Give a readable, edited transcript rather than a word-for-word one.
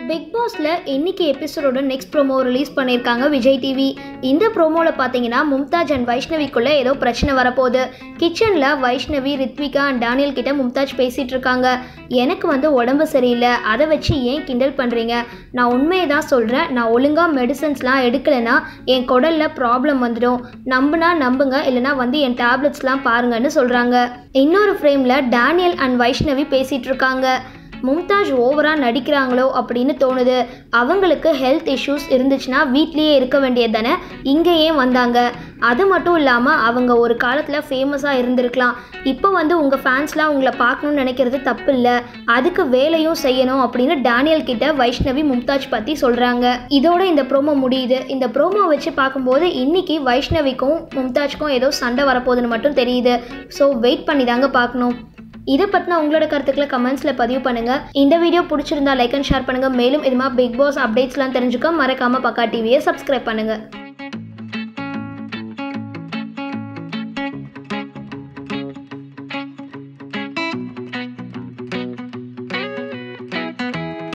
Big பாஸ்ல இன்னைக்கு எபிசோடோட நெக்ஸ்ட் ப்ரோமோ ரிலீஸ் பண்ணியிருக்காங்க விஜய் டிவி. இந்த ப்ரோமோவில் பார்த்தீங்கன்னா மும்தாஜ் அண்ட் வைஷ்ணவிக்குள்ளே ஏதோ பிரச்சனை வரப்போகுது. கிச்சனில் வைஷ்ணவி, ரித்விகா அண்ட் டேனியல் கிட்ட மும்தாஜ் பேசிகிட்டு இருக்காங்க. எனக்கு உடம்பு சரியில்லை, அதை வச்சு ஏன் கிண்டல் பண்ணுறீங்க? நான் உண்மையை தான் சொல்கிறேன். நான் ஒழுங்காக மெடிசன்ஸ்லாம் எடுக்கலைன்னா என் குடலில் ப்ராப்ளம் வந்துடும். நம்புனா நம்புங்க, இல்லைனா என் டேப்லெட்ஸ்லாம் பாருங்கன்னு சொல்கிறாங்க. இன்னொரு ஃப்ரேமில் டேனியல் அண்ட் வைஷ்ணவி பேசிகிட்டு இருக்காங்க. மும்தாஜ் ஓவராக நடிக்கிறாங்களோ அப்படின்னு தோணுது. அவங்களுக்கு ஹெல்த் இஷ்யூஸ் இருந்துச்சுன்னா வீட்லேயே இருக்க வேண்டியது தானே, இங்கே ஏன் வந்தாங்க? அது மட்டும் இல்லாமல் அவங்க ஒரு காலத்தில் ஃபேமஸாக இருந்திருக்கலாம். இப்போ உங்கள் ஃபேன்ஸ்லாம் உங்களை பார்க்கணுன்னு நினைக்கிறது தப்பு இல்லை, அதுக்கு வேலையும் செய்யணும் அப்படின்னு டேனியல் கிட்ட வைஷ்ணவி மும்தாஜ் பற்றி சொல்கிறாங்க. இதோட இந்த ப்ரோமோ முடியுது. இந்த ப்ரோமோ வச்சு பார்க்கும்போது இன்னைக்கு வைஷ்ணவிக்கும் மும்தாஜ்க்கும் ஏதோ சண்டை வரப்போகுதுன்னு மட்டும் தெரியுது. ஸோ வெயிட் பண்ணி தாங்க பார்க்கணும். இதை பற்றின உங்களோட கருத்துக்களை கமெண்ட்ஸில் பதிவு பண்ணுங்கள். இந்த வீடியோ பிடிச்சிருந்தா லைக் அண்ட் ஷேர் பண்ணுங்கள். மேலும் இதுமாதிரி பிக் பாஸ் அப்டேட்ஸ்லாம் தெரிஞ்சுக்க மறக்காமல் பக்கா டிவியை சப்ஸ்கிரைப் பண்ணுங்கள்.